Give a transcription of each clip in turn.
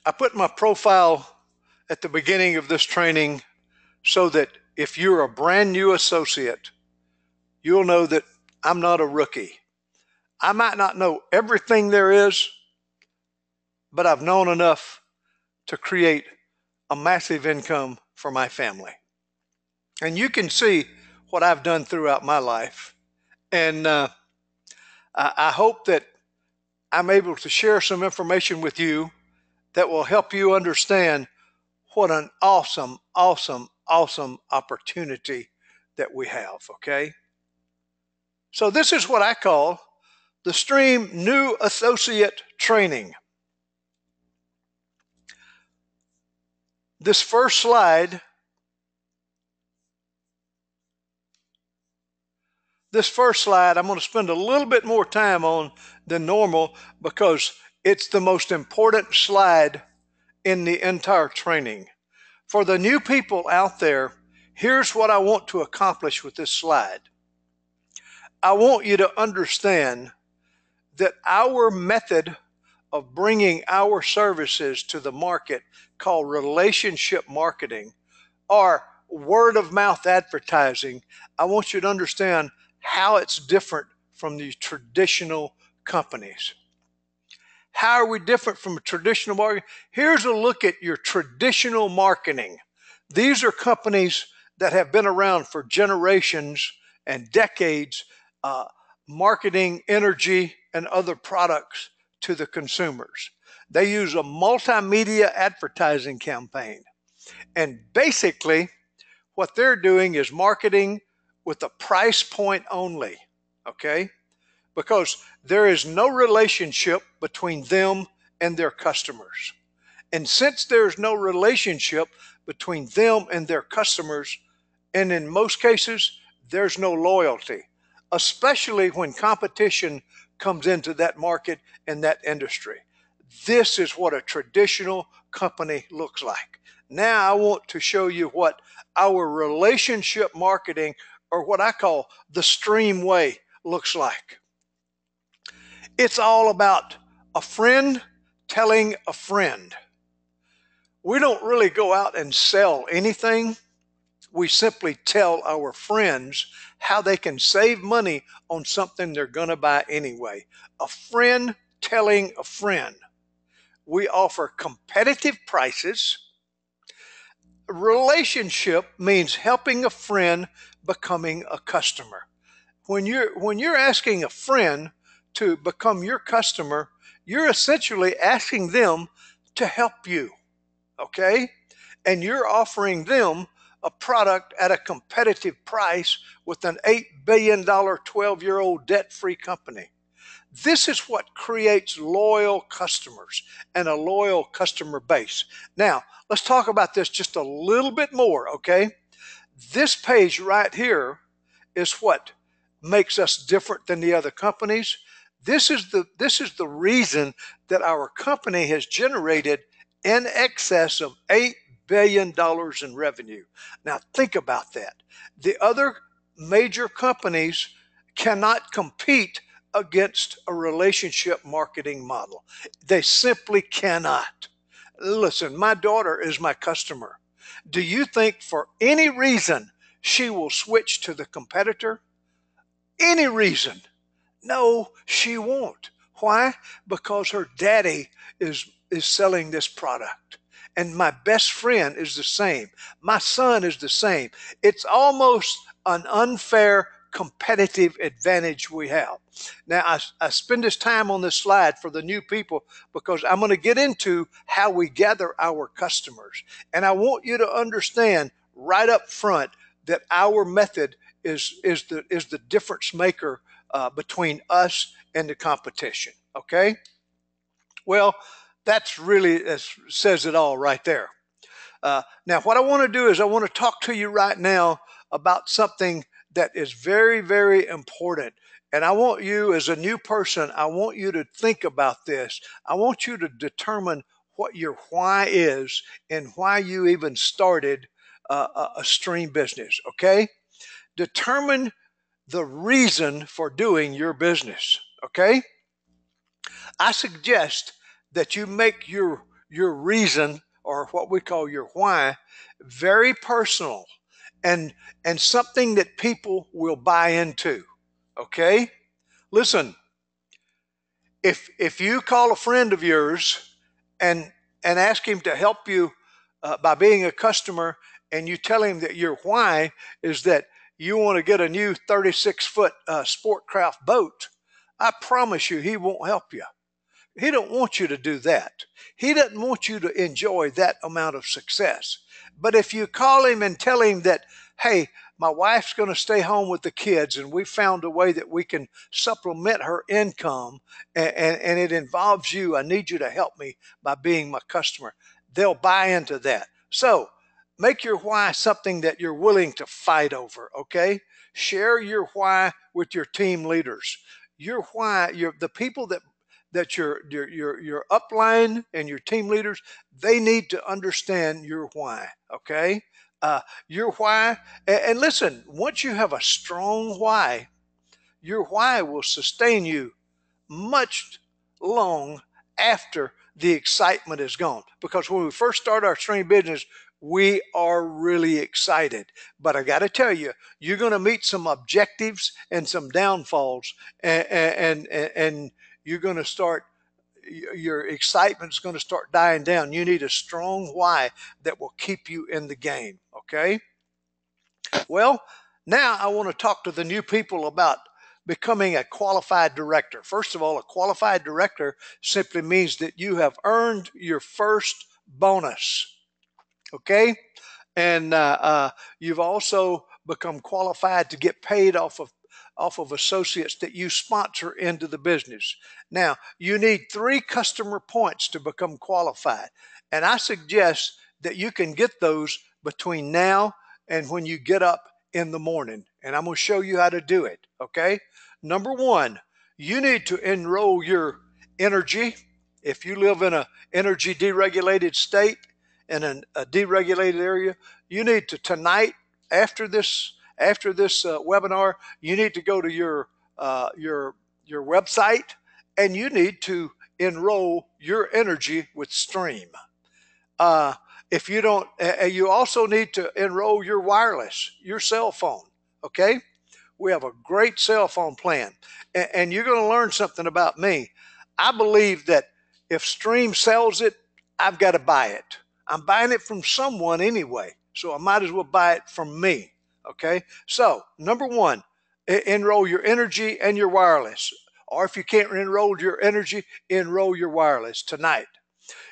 I put my profile at the beginning of this training so that if you're a brand new associate, you'll know that I'm not a rookie. I might not know everything there is, but I've known enough to create a massive income for my family. And you can see what I've done throughout my life. And I hope that I'm able to share some information with you that will help you understand what an awesome, awesome, awesome opportunity that we have, okay? So this is what I call the Stream New Associate Training. This first slide, I'm going to spend a little bit more time on than normal because it's the most important slide in the entire training. For the new people out there, here's what I want to accomplish with this slide. I want you to understand that our method of bringing our services to the market, called relationship marketing or word of mouth advertising, I want you to understand how it's different from the traditional companies. How are we different from a traditional marketing? Here's a look at your traditional marketing. These are companies that have been around for generations and decades, marketing energy and other products to the consumers. They use a multimedia advertising campaign. And basically, what they're doing is marketing with a price point only, okay? Because there is no relationship between them and their customers. And since there's no relationship between them and their customers, and in most cases, there's no loyalty, especially when competition comes into that market and that industry. This is what a traditional company looks like. Now I want to show you what our relationship marketing, or what I call the Stream way, looks like. It's all about a friend telling a friend. We don't really go out and sell anything. We simply tell our friends how they can save money on something they're going to buy anyway. A friend telling a friend. We offer competitive prices. Relationship means helping a friend becoming a customer. When you're asking a friend to become your customer, you're essentially asking them to help you, okay? And you're offering them a product at a competitive price with an $8 billion 12-year-old debt-free company. This is what creates loyal customers and a loyal customer base. Now, let's talk about this just a little bit more, okay? This page right here is what makes us different than the other companies. This is the reason that our company has generated in excess of $8 billion in revenue. Now think about that. The other major companies cannot compete against a relationship marketing model. They simply cannot. Listen, my daughter is my customer. Do you think for any reason she will switch to the competitor? Any reason? No, she won't. Why? Because her daddy is selling this product. And my best friend is the same. My son is the same. It's almost an unfair competitive advantage we have. Now, I spend this time on this slide for the new people because I'm going to get into how we gather our customers. And I want you to understand right up front that our method is the difference maker between us and the competition, okay? Well, that's really, says it all right there. Now, what I want to do is I want to talk to you right now about something that is very, very important. And I want you, as a new person, I want you to think about this. I want you to determine what your why is and why you even started a stream business, okay? Determine the reason for doing your business, okay? I suggest that you make your your reason, or what we call your why, very personal and something that people will buy into. Okay? Listen, if you call a friend of yours and ask him to help you by being a customer, and you tell him that your why is that you want to get a new 36-foot Sportcraft boat, I promise you he won't help you. He don't want you to do that. He doesn't want you to enjoy that amount of success. But if you call him and tell him that, hey, my wife's going to stay home with the kids, and we found a way that we can supplement her income, and it involves you. I need you to help me by being my customer. They'll buy into that. So make your why something that you're willing to fight over, okay? Share your why with your team leaders. Your why, the people that your upline and your team leaders, they need to understand your why, okay? Your why, and listen, once you have a strong why, your why will sustain you much long after the excitement is gone. Because when we first start our stream business, we are really excited. But I got to tell you, you're going to meet some objectives and some downfalls, and you're going to start, your excitement is going to start dying down. You need a strong why that will keep you in the game. Okay? Well, now I want to talk to the new people about becoming a qualified director. First of all, a qualified director simply means that you have earned your first bonus. Okay? And you've also become qualified to get paid off of associates that you sponsor into the business. Now, you need 3 customer points to become qualified. And I suggest that you can get those between now and when you get up in the morning. And I'm going to show you how to do it. Okay? Number 1, you need to enroll your energy. If you live in an energy deregulated state, in a deregulated area, you need to tonight, after this webinar, you need to go to your website, and you need to enroll your energy with Stream. If you don't, you also need to enroll your wireless, your cell phone. Okay, we have a great cell phone plan, and you're going to learn something about me. I believe that if Stream sells it, I've got to buy it. I'm buying it from someone anyway, so I might as well buy it from me. Okay, so number 1, enroll your energy and your wireless. Or if you can't enroll your energy, enroll your wireless tonight.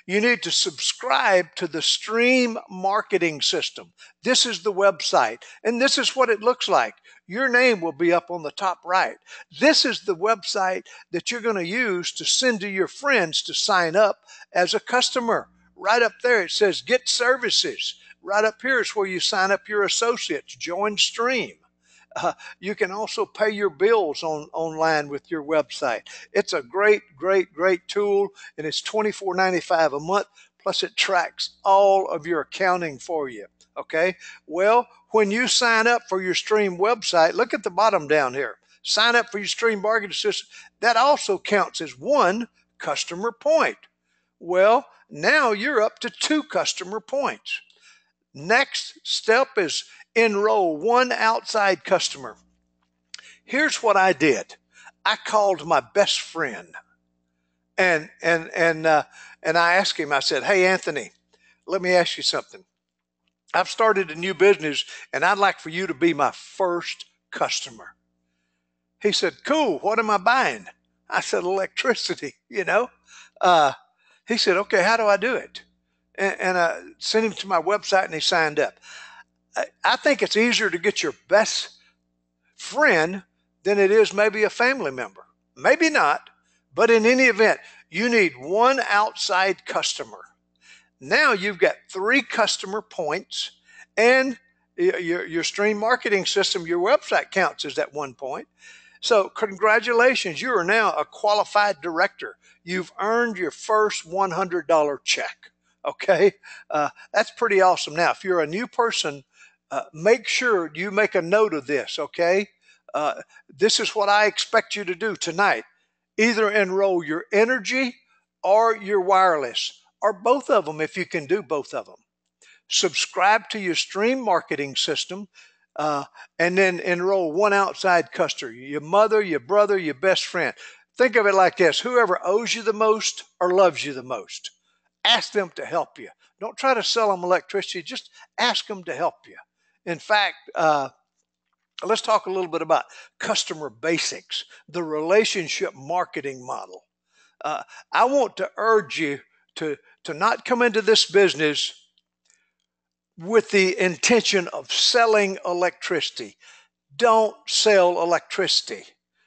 You need to subscribe to the Stream marketing system. This is the website, and this is what it looks like. Your name will be up on the top right. This is the website that you're going to use to send to your friends to sign up as a customer. Right up there, it says Get Services. Right up here is where you sign up your associates. Join Stream. You can also pay your bills online with your website. It's a great tool, and it's $24.95 a month, plus it tracks all of your accounting for you. Okay? Well, when you sign up for your Stream website, look at the bottom down here. Sign up for your Stream marketing system. That also counts as 1 customer point. Well, now you're up to 2 customer points. Next step is enroll 1 outside customer. Here's what I did. I called my best friend, and I asked him. I said, "Hey, Anthony, let me ask you something. I've started a new business, and I'd like for you to be my first customer." He said, "Cool. What am I buying?" I said, "Electricity." He said, "Okay, how do I do it?" And I sent him to my website, and he signed up. I think it's easier to get your best friend than it is maybe a family member. Maybe not, but in any event, you need 1 outside customer. Now you've got 3 customer points, and your Stream marketing system, your website counts as that 1 point. So congratulations, you are now a qualified director. You've earned your first $100 check. Okay, that's pretty awesome. Now, if you're a new person, make sure you make a note of this, okay? This is what I expect you to do tonight. Either enroll your energy or your wireless. or both of them if you can do both of them. Subscribe to your stream marketing system, uh, and then enroll one outside customer, your mother, your brother, your best friend. Think of it like this: whoever owes you the most or loves you the most, ask them to help you. Don't try to sell them electricity, just ask them to help you. In fact, let's talk a little bit about customer basics, the relationship marketing model. Uh, I want to urge you to, to not come into this business with the intention of selling electricity. Don't sell electricity.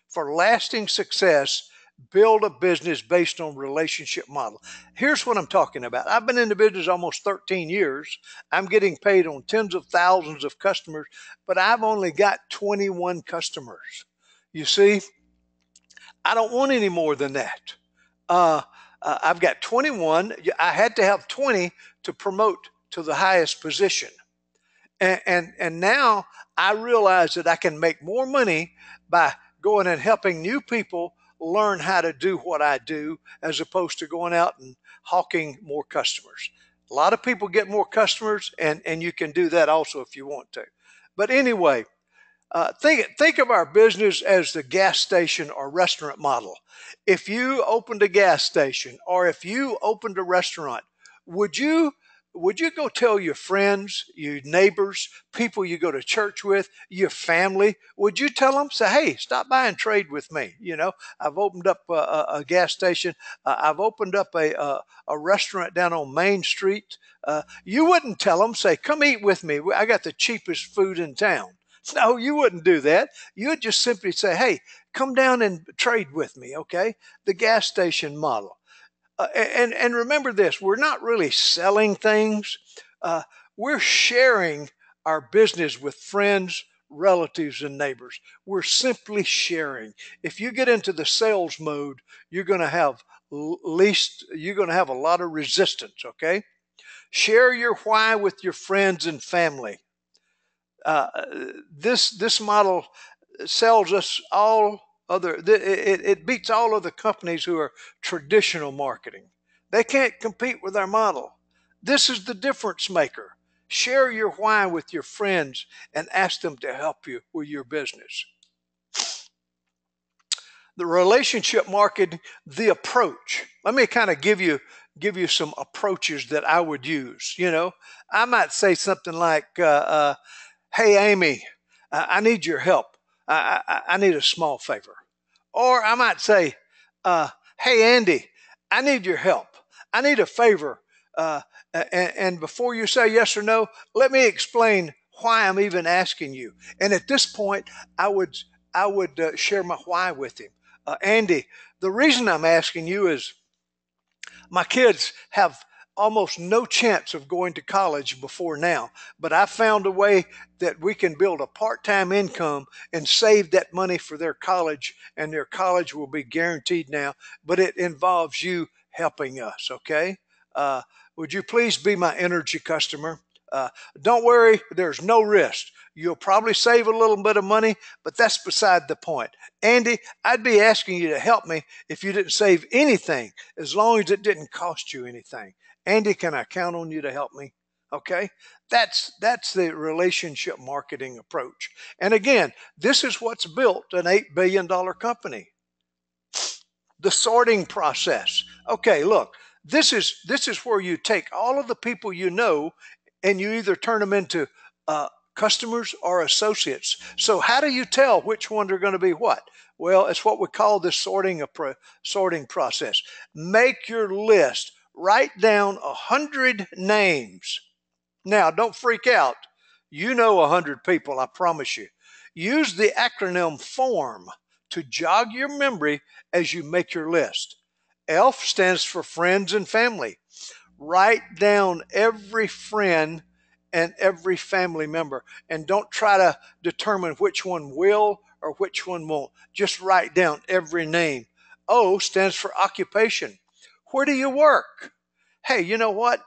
For lasting success, build a business based on relationship model. Here's what I'm talking about. I've been in the business almost 13 years. I'm getting paid on tens of thousands of customers, but I've only got 21 customers. You see, I don't want any more than that. Uh, I've got 21. I had to have 20 to promote to the highest position. And now I realize that I can make more money by going and helping new people learn how to do what I do, as opposed to going out and hawking more customers. A lot of people get more customers, and you can do that also if you want to. But anyway, think of our business as the gas station or restaurant model. If you opened a gas station, or if you opened a restaurant, would you would you go tell your friends, your neighbors, people you go to church with, your family? Would you tell them, say, "Hey, stop by and trade with me"? I've opened up a gas station. I've opened up a restaurant down on Main Street. You wouldn't tell them, say, "Come eat with me. I got the cheapest food in town." No, you wouldn't do that. You would just simply say, "Hey, come down and trade with me," okay? The gas station model. And remember this: we're not really selling things. Uh, we're sharing our business with friends, relatives, and neighbors. We're simply sharing. If you get into the sales mode, you're going to have you're going to have a lot of resistance. Okay? Share your why with your friends and family. Uh, this model sells us all other. It beats all other companies who are traditional marketing. They can't compete with our model. This is the difference maker. Share your why with your friends and ask them to help you with your business. The relationship marketing, the approach. Let me kind of give you some approaches that I would use. I might say something like, "Hey, Amy, I need your help. I need a small favor." Or I might say, "Hey, Andy, I need your help. I need a favor." And before you say yes or no, let me explain why I'm even asking you. And at this point, I would share my why with him. "Andy, the reason I'm asking you is my kids have almost no chance of going to college before now, but I found a way that we can build a part-time income and save that money for their college, and their college will be guaranteed now, but it involves you helping us, okay? Would you please be my energy customer? Uh, don't worry, there's no risk. You'll probably save a little bit of money, but that's beside the point. Andy, I'd be asking you to help me if you didn't save anything, as long as it didn't cost you anything. Andy, can I count on you to help me?" Okay, that's the relationship marketing approach. And again, this is what's built an $8 billion company. The sorting process. Okay, look, this is where you take all of the people you know, and you either turn them into customers or associates. So how do you tell which ones are going to be what? Well, it's what we call the sorting process. Make your list. Write down 100 names. Now, don't freak out. You know 100 people, I promise you. Use the acronym FORM to jog your memory as you make your list. ELF stands for friends and family. Write down every friend and every family member, and don't try to determine which one will or which one won't. Just write down every name. O stands for occupation. Where do you work? Hey, you know what?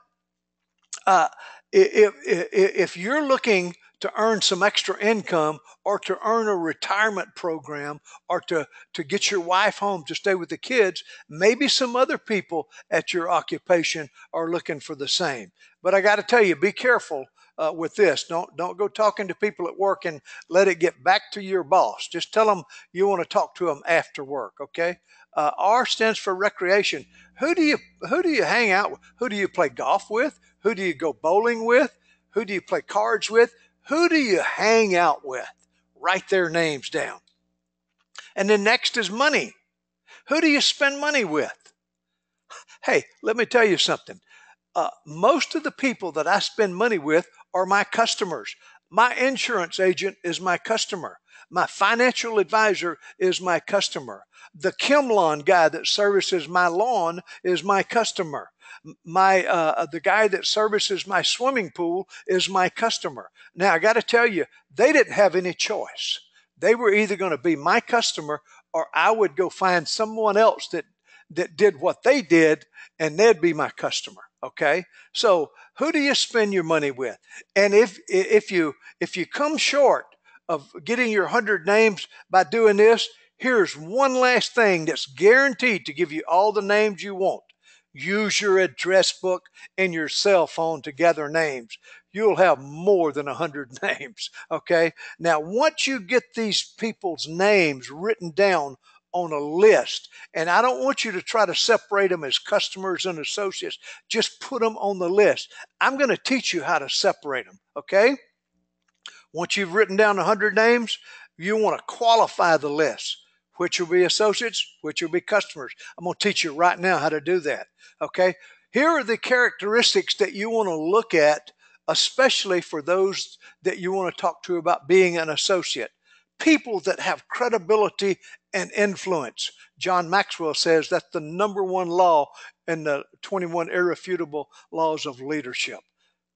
Uh, if you're looking to earn some extra income, or to earn a retirement program, or to get your wife home to stay with the kids. Maybe some other people at your occupation are looking for the same. But I got to tell you, be careful with this. Don't go talking to people at work and let it get back to your boss. Just tell them you want to talk to them after work. Okay. R stands for recreation. Who do you hang out with? Who do you play golf with? Who do you go bowling with? Who do you play cards with? Who do you hang out with? Write their names down. And then next is money. Who do you spend money with? Hey, let me tell you something. Most of the people that I spend money with are my customers. My insurance agent is my customer. My financial advisor is my customer. The Kimlawn guy that services my lawn is my customer. The guy that services my swimming pool is my customer. Now I got to tell you, they didn't have any choice. They were either going to be my customer, or I would go find someone else that did what they did, and they'd be my customer. Okay, so who do you spend your money with? And if you come short of getting your 100 names by doing this, here's one last thing that's guaranteed to give you all the names you want. Use your address book and your cell phone to gather names. You'll have more than 100 names. Okay. Now, once you get these people's names written down on a list, and I don't want you to try to separate them as customers and associates, just put them on the list. I'm going to teach you how to separate them. Okay. Once you've written down 100 names, you want to qualify the list. Which will be associates, which will be customers. I'm going to teach you right now how to do that. Okay. Here are the characteristics that you want to look at, especially for those that you want to talk to about being an associate. People that have credibility and influence. John Maxwell says that's the number one law in the 21 irrefutable laws of leadership.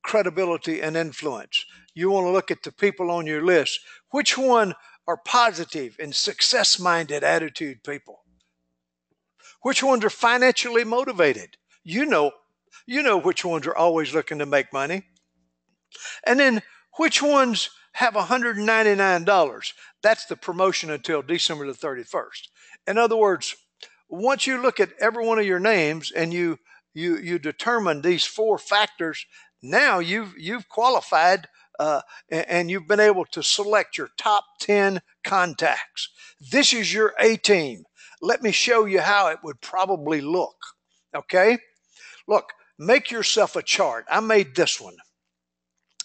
Credibility and influence. You want to look at the people on your list. Which one are positive and success-minded attitude people? Which ones are financially motivated? You know which ones are always looking to make money. And then which ones have $199? That's the promotion until December the 31st. In other words, once you look at every one of your names and you determine these 4 factors, now you've qualified and you've been able to select your top 10 contacts. This is your A team. Let me show you how it would probably look. Okay? Look, make yourself a chart. I made this one.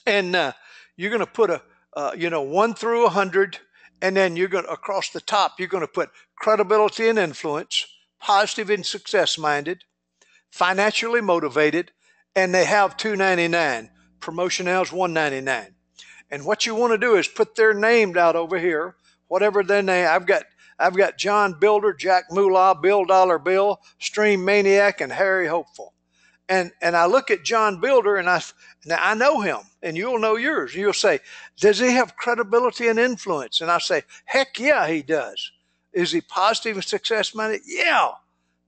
And you're going to put 1 through 100, and then you're going to, across the top, you're going to put credibility and influence, positive and success-minded, financially motivated, and they have $299. Promotion now is $199. And what you want to do is put their name out over here, whatever their name. I've got John Builder, Jack Moolah, Bill Dollar Bill, Stream Maniac, and Harry Hopeful. And I look at John Builder, and I know him, and you'll know yours. And you'll say, does he have credibility and influence? And I say, heck yeah, he does. Is he positive and success-minded? Yeah.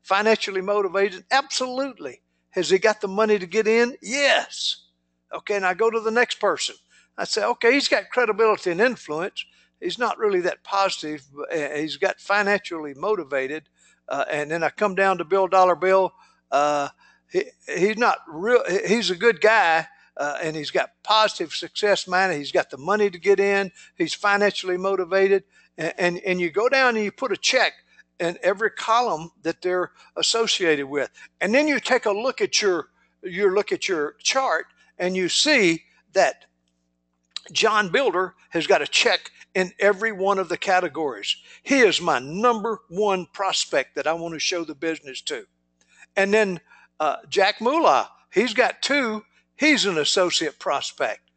Financially motivated? Absolutely. Has he got the money to get in? Yes. Okay, and I go to the next person. I say, okay, he's got credibility and influence. He's not really that positive. But he's got financially motivated. And then I come down to Bill Dollar Bill. He's not real. He's a good guy, and he's got positive success minded. He's got the money to get in. He's financially motivated. And you go down and you put a check in every column that they're associated with. And then you take a look at your chart, and you see that John Builder has got a check in every one of the categories. He is my number one prospect that I want to show the business to. And then Jack Moolah, he's got 2. He's an associate prospect.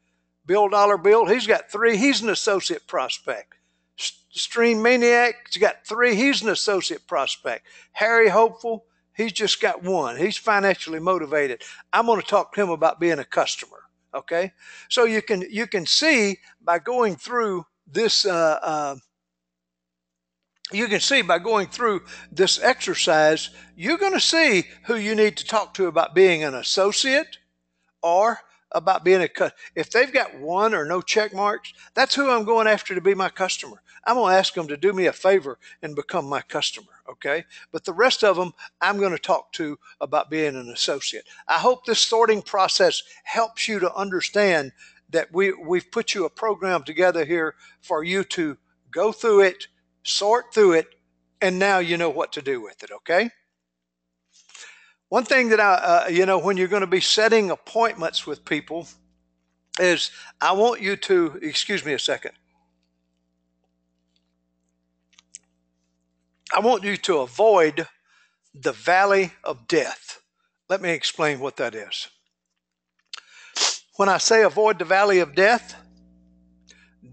Bill Dollar Bill, he's got 3. He's an associate prospect. Stream Maniac, he's got 3. He's an associate prospect. Harry Hopeful, he's just got 1. He's financially motivated. I'm going to talk to him about being a customer. Okay, so you can see by going through this. You can see by going through this exercise, you're going to see who you need to talk to about being an associate or about being a customer. If they've got one or no check marks, that's who I'm going after to be my customer. I'm going to ask them to do me a favor and become my customer, okay? But the rest of them, I'm going to talk to about being an associate. I hope this sorting process helps you to understand that we've put you a program together here for you to go through it, sort through it, and now you know what to do with it, okay? One thing that when you're going to be setting appointments with people is I want you to, excuse me a second. I want you to avoid the valley of death. Let me explain what that is. When I say avoid the valley of death,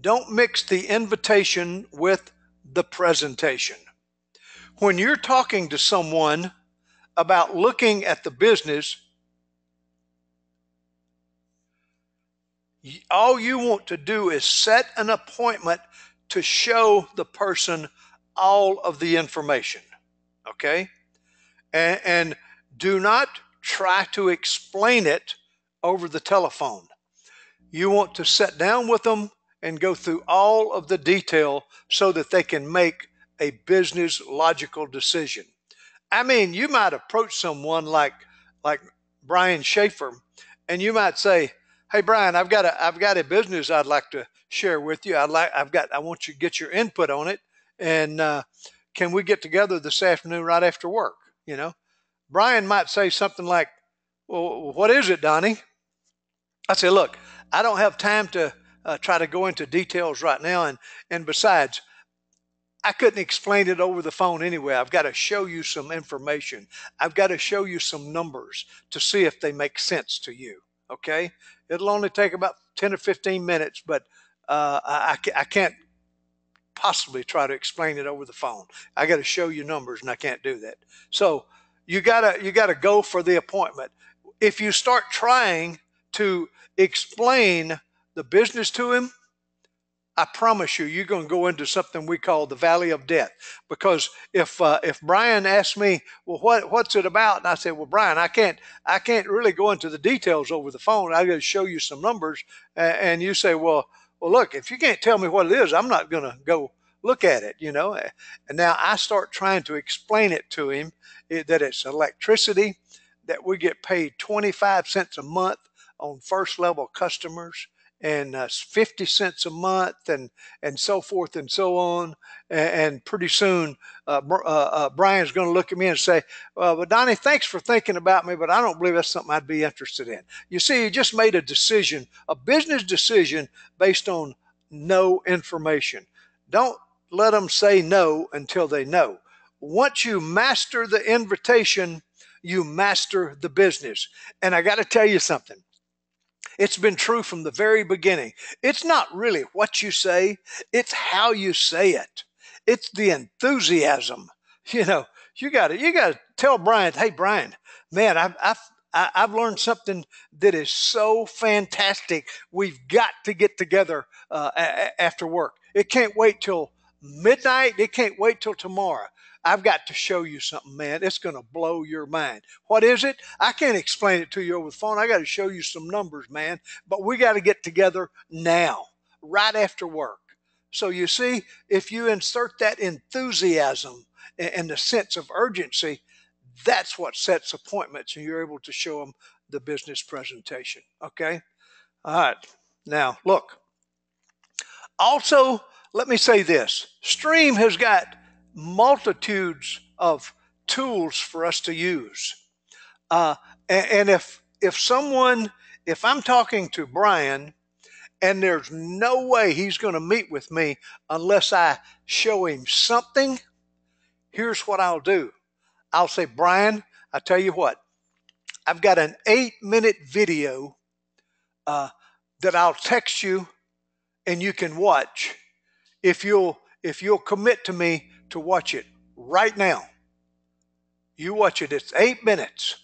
don't mix the invitation with the presentation. When you're talking to someone about looking at the business, all you want to do is set an appointment to show the person all of the information, okay? And do not try to explain it over the telephone. You want to sit down with them and go through all of the detail so that they can make a business logical decision. I mean, you might approach someone like Brian Schaefer, and you might say, "Hey, Brian, I've got a business I'd like to share with you. I want you to get your input on it, and can we get together this afternoon right after work?" You know, Brian might say something like, "Well, what is it, Donnie?" I say, "Look, I don't have time to try to go into details right now, and besides, I couldn't explain it over the phone anyway. I've got to show you some information. I've got to show you some numbers to see if they make sense to you." Okay? It'll only take about 10 or 15 minutes, but I can't possibly try to explain it over the phone. I got to show you numbers, and I can't do that. So you gotta go for the appointment. If you start trying to explain the business to him, I promise you, you're going to go into something we call the valley of death. Because if Brian asks me, "Well, what's it about?" and I say, "Well, Brian, I can't really go into the details over the phone. I got to show you some numbers," and you say, "Well, look, if you can't tell me what it is, I'm not going to go look at it." And now I start trying to explain it to him that it's electricity, that we get paid 25 cents a month on first level customers, and 50 cents a month, and so forth and so on. And pretty soon, Brian's going to look at me and say, "Well, Donnie, thanks for thinking about me, but I don't believe that's something I'd be interested in." You see, you just made a decision, a business decision based on no information. Don't let them say no until they know. Once you master the invitation, you master the business. And I got to tell you something. It's been true from the very beginning. It's not really what you say, it's how you say it. It's the enthusiasm. You got to tell Brian, "Hey, Brian, man, I've learned something that is so fantastic. We've got to get together after work. It can't wait till midnight. It can't wait till tomorrow. I've got to show you something, man. It's going to blow your mind." What is it? I can't explain it to you over the phone. I got to show you some numbers, man. But we got to get together now, right after work. So you see, if you insert that enthusiasm and the sense of urgency, that's what sets appointments, and you're able to show them the business presentation. Okay? All right. Now, look. Also, let me say this. Stream has got multitudes of tools for us to use. And if I'm talking to Brian and there's no way he's going to meet with me unless I show him something, here's what I'll do. I'll say, "Brian, I tell you what, I've got an 8-minute video that I'll text you and you can watch if you'll commit to me to watch it right now. You watch it. It's 8 minutes,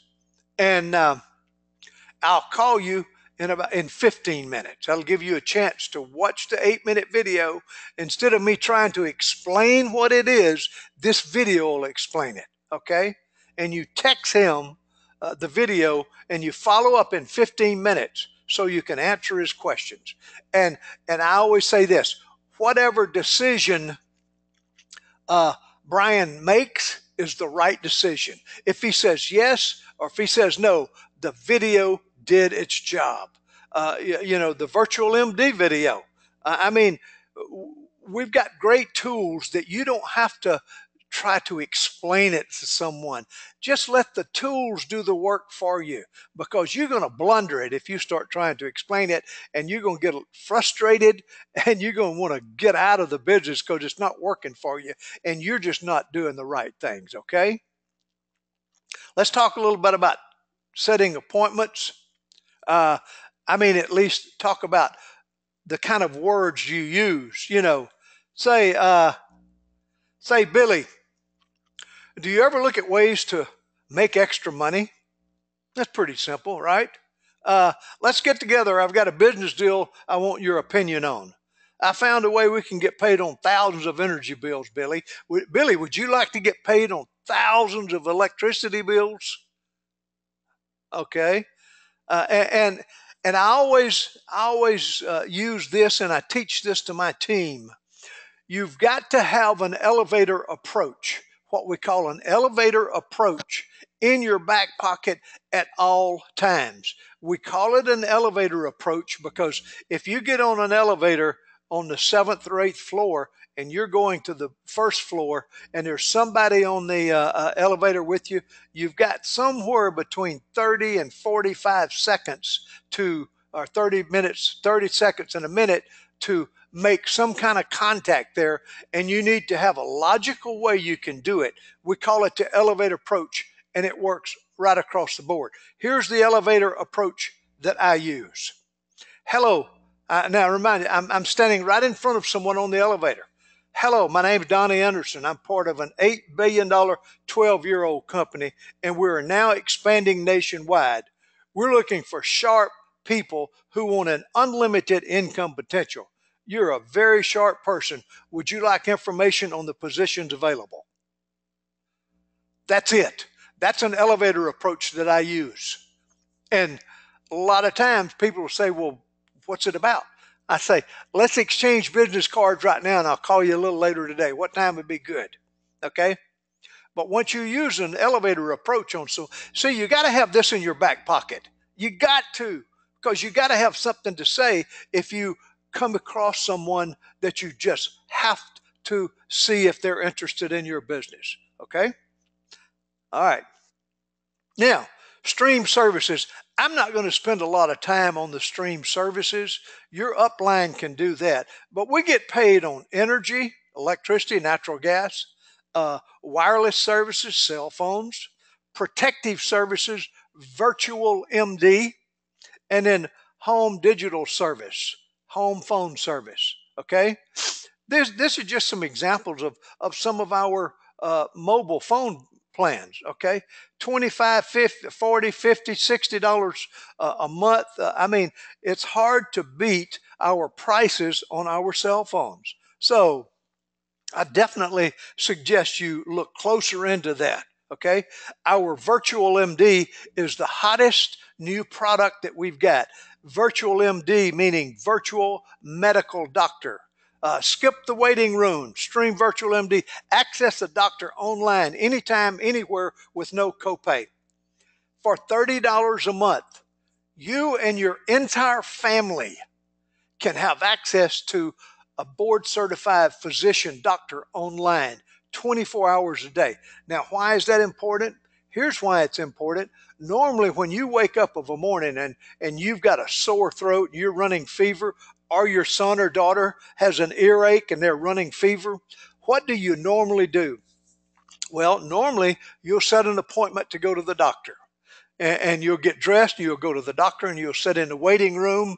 and I'll call you in 15 minutes. That'll give you a chance to watch the 8-minute video. Instead of me trying to explain what it is, this video will explain it." Okay? And you text him the video, and you follow up in 15 minutes. so you can answer his questions. And I always say this: whatever decision Brian makes is the right decision. If he says yes or if he says no, the video did its job. The virtual MD video. I mean, we've got great tools that you don't have to try to explain it to someone. Just let the tools do the work for you, because you're going to blunder it if you start trying to explain it, and you're going to get frustrated, and you're going to want to get out of the business because it's not working for you and you're just not doing the right things. Okay. Let's talk a little bit about setting appointments. At least talk about the kind of words you use. Say, Billy, do you ever look at ways to make extra money? That's pretty simple, right? Let's get together. I've got a business deal I want your opinion on. I found a way we can get paid on thousands of energy bills, Billy. Billy, would you like to get paid on thousands of electricity bills? Okay. And I always use this, and I teach this to my team. You've got to have an elevator approach, what we call an elevator approach, in your back pocket at all times. We call it an elevator approach because if you get on an elevator on the 7th or 8th floor and you're going to the 1st floor and there's somebody on the elevator with you, you've got somewhere between 30 and 45 seconds or 30 minutes, 30 seconds and a minute to make some kind of contact there, and you need to have a logical way you can do it. We call it the elevator approach, and it works right across the board. Here's the elevator approach that I use. Hello. Now remind you, I'm standing right in front of someone on the elevator. Hello, my name is Donnie Anderson. I'm part of an $8 billion 12-year-old company, and we're now expanding nationwide. We're looking for sharp people who want an unlimited income potential. You're a very sharp person. Would you like information on the positions available? That's it. That's an elevator approach that I use. And a lot of times people will say, well, what's it about? I say, let's exchange business cards right now, and I'll call you a little later today. What time would be good? Okay? But once you use an elevator approach on you got to have this in your back pocket. You got to, because you got to have something to say if you come across someone that you just have to see if they're interested in your business. Okay? All right. Now, stream services. I'm not going to spend a lot of time on the stream services. Your upline can do that. But we get paid on energy, electricity, natural gas, wireless services, cell phones, protective services, virtual MD, and then home digital service, home phone service. Okay? This is just some examples of some of our mobile phone plans. Okay, $25, $50, $40, $50, $60 a month. It's hard to beat our prices on our cell phones. So I definitely suggest you look closer into that. Okay, our virtual MD is the hottest new product that we've got. Virtual MD meaning virtual medical doctor. Skip the waiting room, stream virtual MD, access the doctor online, anytime, anywhere with no copay. For $30 a month, you and your entire family can have access to a board certified physician doctor online 24 hours a day. Now, why is that important? Here's why it's important. Normally, when you wake up of a morning and you've got a sore throat, you're running fever, or your son or daughter has an earache and they're running fever, what do you normally do? Well, normally you'll set an appointment to go to the doctor. And you'll get dressed, you'll go to the doctor, and you'll sit in the waiting room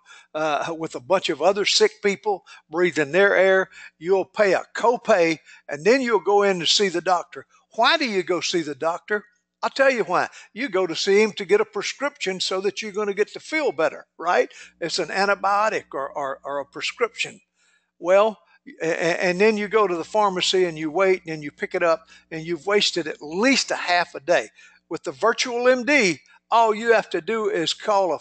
with a bunch of other sick people, breathing their air. You'll pay a copay, and then you'll go in to see the doctor. Why do you go see the doctor? I'll tell you why. You go to see him to get a prescription so that you're going to get to feel better, right? It's an antibiotic or a prescription. Well, and then you go to the pharmacy and you wait and you pick it up, and you've wasted at least a half a day. With the virtual MD, all you have to do is call a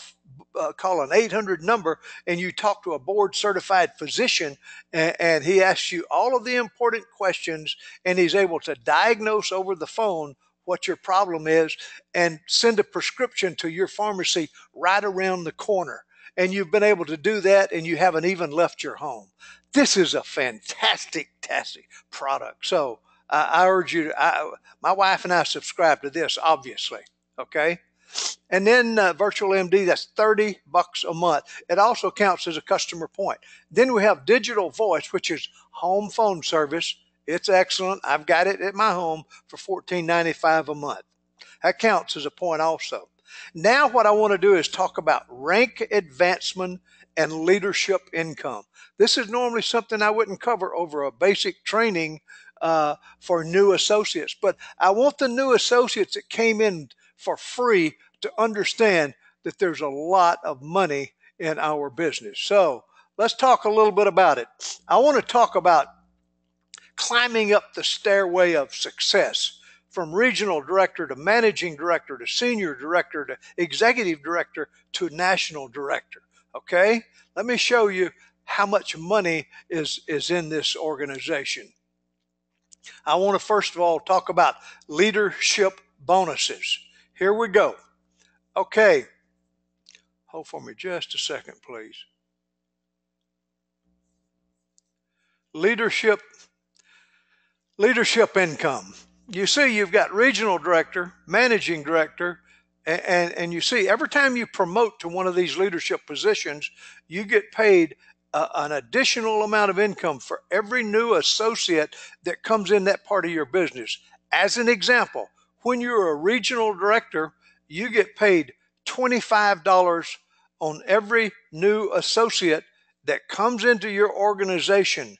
call an 800 number and you talk to a board certified physician, and he asks you all of the important questions, and he's able to diagnose over the phone what your problem is and send a prescription to your pharmacy right around the corner. And you've been able to do that, and you haven't even left your home. This is a fantastic product. So I urge you my wife and I subscribe to this, obviously. Okay. And then Virtual MD, that's $30 a month. It also counts as a customer point. Then we have Digital Voice, which is home phone service. It's excellent. I've got it at my home for $14.95 a month. That counts as a point also. Now what I want to do is talk about rank advancement and leadership income. This is normally something I wouldn't cover over a basic training for new associates, but I want the new associates that came in for free to understand that there's a lot of money in our business. So let's talk a little bit about it. I want to talk about climbing up the stairway of success from regional director to managing director to senior director to executive director to national director. Okay, let me show you how much money is in this organization. I want to first of all talk about leadership bonuses. Here we go. Okay, hold for me just a second, please. Leadership income. You see, you've got regional director, managing director, and you see every time you promote to one of these leadership positions, you get paid an additional amount of income for every new associate that comes in that part of your business. As an example, when you're a regional director, you get paid $25 on every new associate that comes into your organization.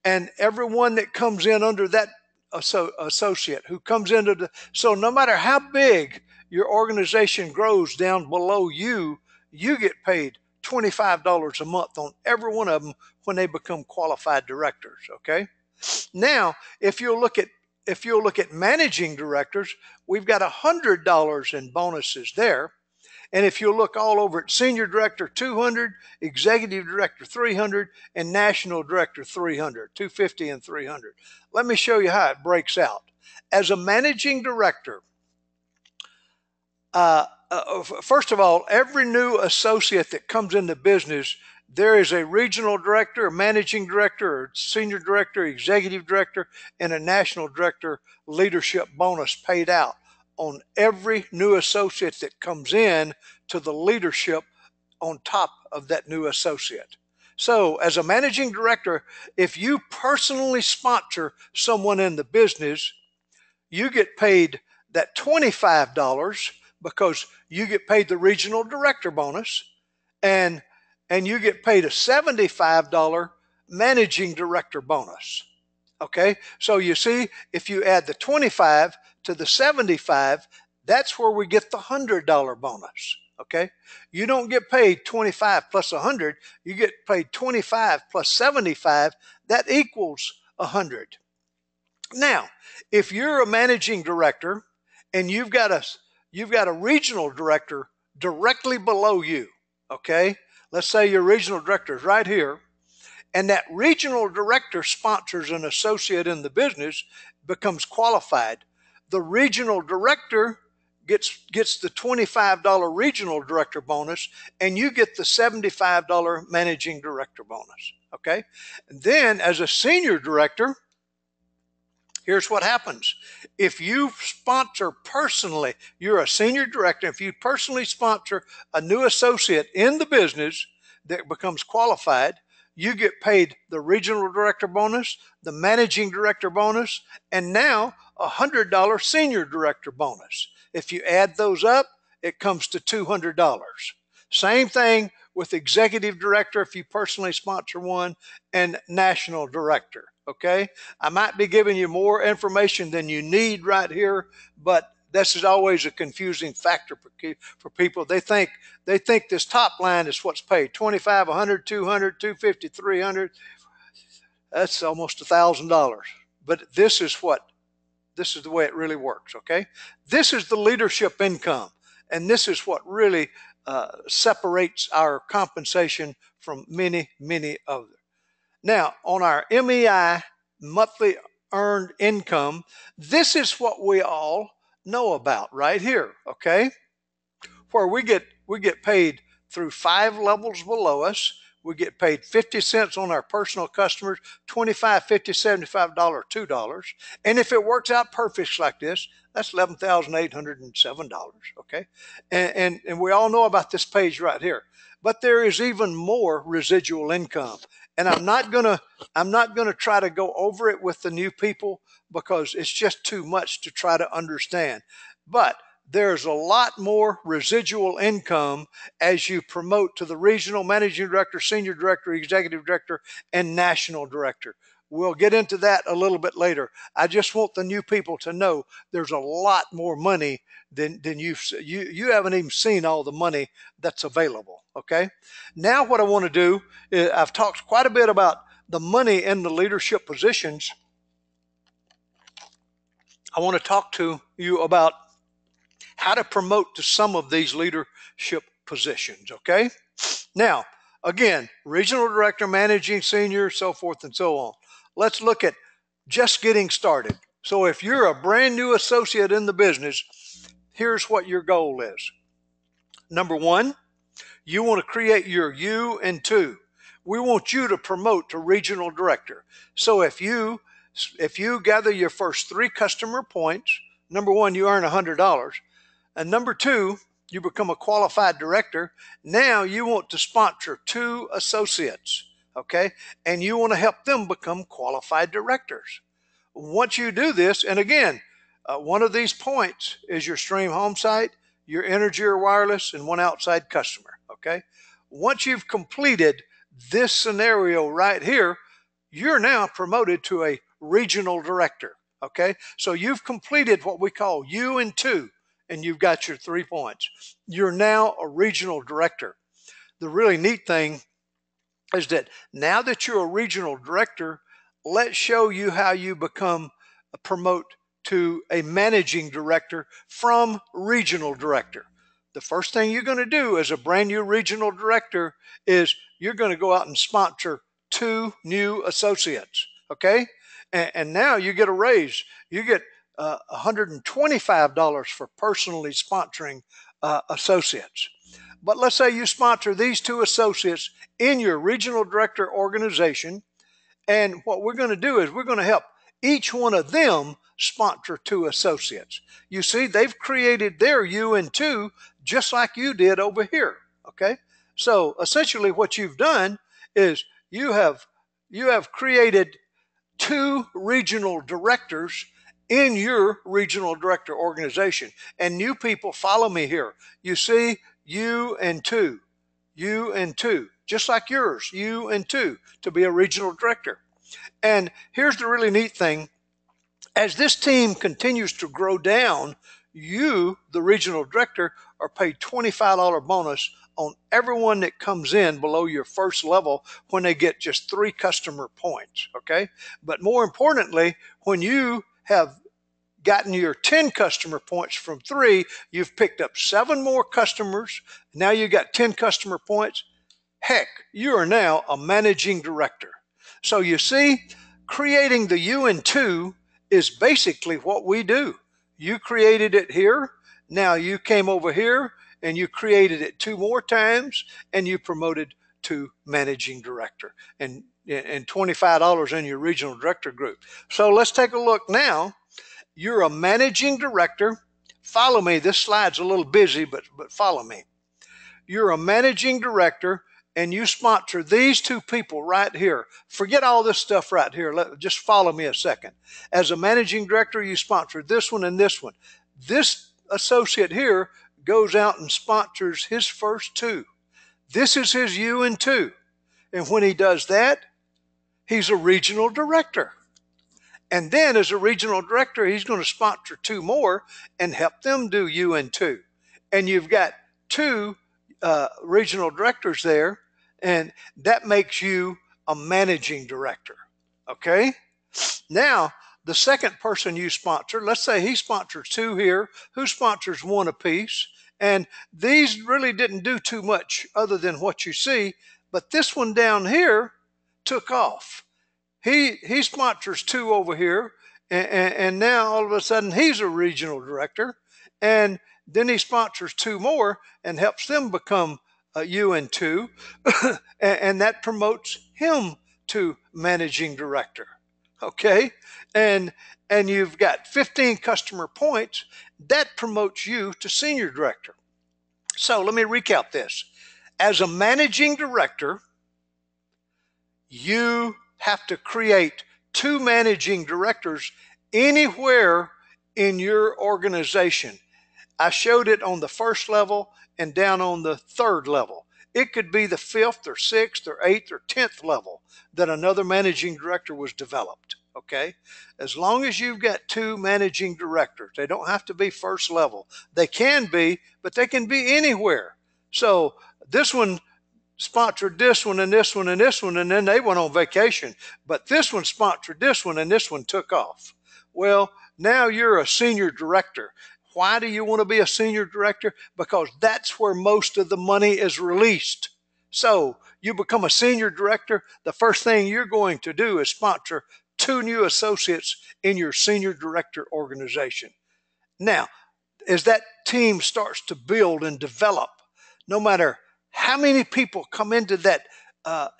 And everyone that comes in under that associate who comes into so no matter how big your organization grows down below you, you get paid $25 a month on every one of them when they become qualified directors. Okay. Now, if you'll look at managing directors, we've got $100 in bonuses there. And if you look all over at senior director, 200, executive director, 300, and national director, 300, 250 and 300. Let me show you how it breaks out. As a managing director, first of all, every new associate that comes into business, there is a regional director, a managing director, or senior director, executive director, and a national director leadership bonus paid out on every new associate that comes in to the leadership on top of that new associate. So as a managing director, if you personally sponsor someone in the business, you get paid that $25 because you get paid the regional director bonus, and you get paid a $75 managing director bonus. Okay, so you see, if you add the 25 to the 75, that's where we get the $100 bonus. Okay, you don't get paid 25 plus 100, you get paid 25 plus 75, that equals 100. Now, if you're a managing director and you've got a regional director directly below you, okay, let's say your regional director is right here, and that regional director sponsors an associate in the business, becomes qualified. The regional director gets the $25 regional director bonus, and you get the $75 managing director bonus. Okay? And then as a senior director, here's what happens. If you sponsor personally, you're a senior director, if you personally sponsor a new associate in the business that becomes qualified, you get paid the regional director bonus, the managing director bonus, and now a $100 senior director bonus. If you add those up, it comes to $200. Same thing with executive director if you personally sponsor one, and national director. Okay, I might be giving you more information than you need right here, but this is always a confusing factor for people. They think this top line is what's paid: 25, 100, 200, 250, 300. That's almost $1,000. But this is the way it really works. Okay, this is the leadership income, and this is what really separates our compensation from many, many others. Now, on our MEI, monthly earned income, this is what we all know about right here, okay? Where we get paid through 5 levels below us. We get paid 50 cents on our personal customers, 25, 50, $75, $2. And if it works out perfect like this, that's $11,807, okay? And we all know about this page right here. But there is even more residual income. And I'm not gonna try to go over it with the new people because it's just too much to try to understand. But there's a lot more residual income as you promote to the regional managing director, senior director, executive director, and national director. We'll get into that a little bit later. I just want the new people to know there's a lot more money than you haven't even seen all the money that's available. Okay. Now what I want to do is I've talked quite a bit about the money in the leadership positions. I want to talk to you about how to promote to some of these leadership positions, okay? Now, again, regional director, managing senior, so forth and so on. Let's look at just getting started. So if you're a brand new associate in the business, here's what your goal is. Number one, you want to create your U and 2. We want you to promote to regional director. So if you gather your first 3 customer points, number one, you earn $100. And number 2, you become a qualified director. Now you want to sponsor 2 associates, okay? And you want to help them become qualified directors. Once you do this, and again, one of these points is your stream home site, your energy or wireless, and one outside customer, okay? Once you've completed this scenario right here, you're now promoted to a regional director, okay? So you've completed what we call U and 2. And you've got your 3 points. You're now a regional director. The really neat thing is that now that you're a regional director, let's show you how you promote to a managing director from regional director. The first thing you're going to do as a brand new regional director is you're going to go out and sponsor 2 new associates, okay? And now you get a raise. You get $125 for personally sponsoring associates. But let's say you sponsor these 2 associates in your regional director organization, and what we're going to do is we're going to help each one of them sponsor 2 associates. You see, they've created their U and 2 just like you did over here, okay? So essentially what you've done is you have created 2 regional directors in your regional director organization. And new people, follow me here. You see, U and 2, U and 2, just like yours, U and 2, to be a regional director. And here's the really neat thing. As this team continues to grow down, you, the regional director, are paid $25 bonus on everyone that comes in below your first level when they get just 3 customer points, okay? But more importantly, when you have gotten your 10 customer points from 3, you've picked up 7 more customers. Now you got 10 customer points. Heck, you are now a managing director. So you see, creating the U and 2 is basically what we do. You created it here. Now you came over here and you created it 2 more times and you promoted to managing director and $25 in your regional director group. So let's take a look now. You're a managing director. Follow me. This slide's a little busy, but follow me. You're a managing director, and you sponsor these 2 people right here. Forget all this stuff right here. Just follow me a second. As a managing director, you sponsor this one and this one. This associate here goes out and sponsors his first 2. This is his U and 2. And when he does that, he's a regional director. And then as a regional director, he's going to sponsor 2 more and help them do U and 2. And you've got 2 regional directors there, and that makes you a managing director, okay? Now, the second person you sponsor, let's say he sponsors 2 here, who sponsors 1 apiece, And these really didn't do too much other than what you see, but this one down here took off. He sponsors two over here, and now all of a sudden he's a regional director, and then he sponsors two more and helps them become UN2, and that promotes him to managing director. Okay, and you've got 15 customer points that promotes you to senior director. So let me recap this. As a managing director, you have to create two managing directors anywhere in your organization. I showed it on the first level and down on the third level. It could be the fifth or sixth or eighth or 10th level that another managing director was developed. Okay, as long as you've got two managing directors, they don't have to be first level. They can be, but they can be anywhere. So this one sponsored this one and this one and this one, and then they went on vacation. But this one sponsored this one and this one took off. Well, now you're a senior director. Why do you want to be a senior director? Because that's where most of the money is released. So you become a senior director, the first thing you're going to do is sponsor two new associates in your senior director organization. Now, as that team starts to build and develop, no matter how many people come into that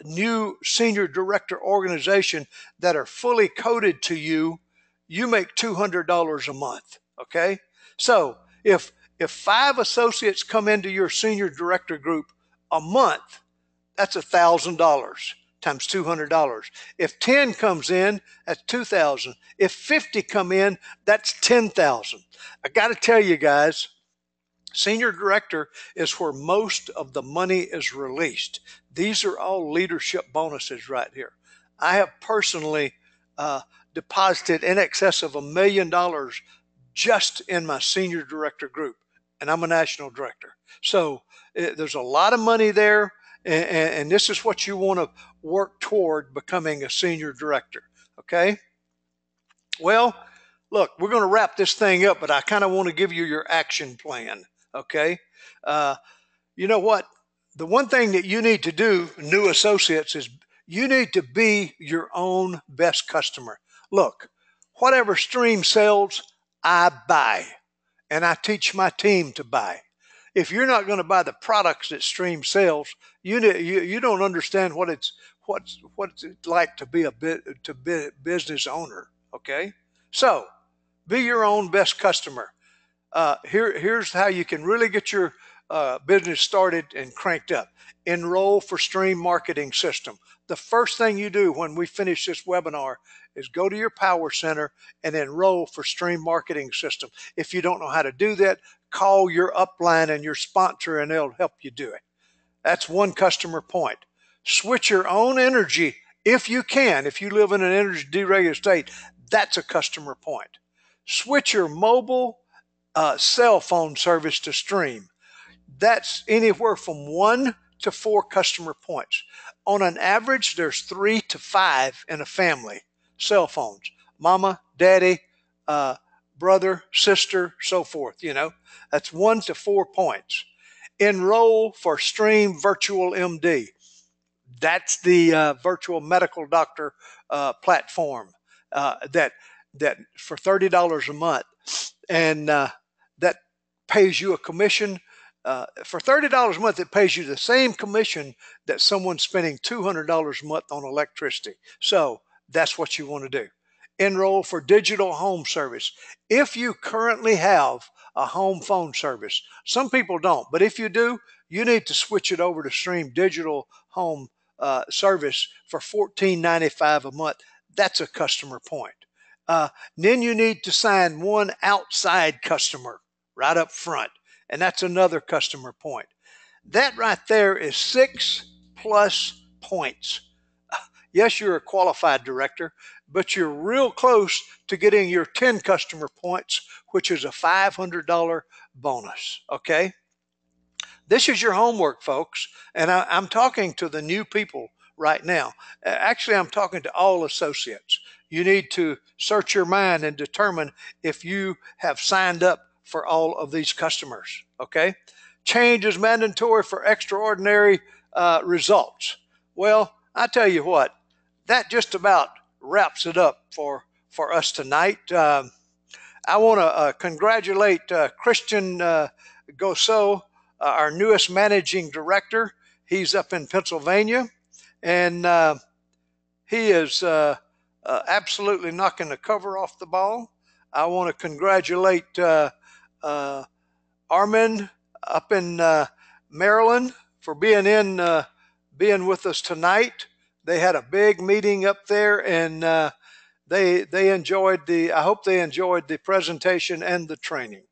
new senior director organization that are fully coded to you, you make $200 a month. Okay, so if 5 associates come into your senior director group a month, that's $1,000 times $200. If 10 comes in, that's 2,000. If 50 come in, that's 10,000. I got to tell you guys, senior director is where most of the money is released. These are all leadership bonuses right here. I have personally deposited in excess of $1 million just in my senior director group, and I'm a national director. So there's a lot of money there, and this is what you want to work toward becoming a senior director. Okay? Well, look, we're going to wrap this thing up, but I kind of want to give you your action plan. Okay. You know what? The one thing that you need to do, new associates, is you need to be your own best customer. Look, whatever Stream sells, I buy, and I teach my team to buy. If you're not going to buy the products that Stream sells, you don't understand what's it like to be business owner. Okay, so be your own best customer. Here's how you can really get your business started and cranked up. Enroll for Stream Marketing System. The first thing you do when we finish this webinar is go to your Power Center and enroll for Stream Marketing System. If you don't know how to do that, call your upline and your sponsor and they'll help you do it. That's one customer point. Switch your own energy if you can. If you live in an energy deregulated state, that's a customer point. Switch your mobile cell phone service to Stream. That's anywhere from 1 to 4 customer points. On an average, there's 3 to 5 in a family. Cell phones, mama, daddy, brother, sister, so forth. You know, that's 1 to 4 points. Enroll for Stream Virtual MD. That's the virtual medical doctor platform that for $30 a month, and that pays you a commission. For $30 a month, it pays you the same commission that someone's spending $200 a month on electricity. So that's what you want to do. Enroll for digital home service. If you currently have a home phone service, some people don't, but if you do, you need to switch it over to Stream Digital Home Service for $14.95 a month. That's a customer point. Then you need to sign one outside customer right up front, and that's another customer point. That right there is 6+ points. Yes, you're a qualified director, but you're real close to getting your 10 customer points, which is a $500 bonus. Okay? This is your homework, folks, and I'm talking to the new people right now. Actually, I'm talking to all associates. You need to search your mind and determine if you have signed up for all of these customers. Okay, change is mandatory for extraordinary results. Well, I tell you what, that just about wraps it up for us tonight. I want to congratulate Christian Gosso, our newest managing director. He's up in Pennsylvania, and he is absolutely knocking the cover off the ball. I want to congratulate uh, Armin up in Maryland for being with us tonight. They had a big meeting up there, and they enjoyed the. I hope they enjoyed the presentation and the training.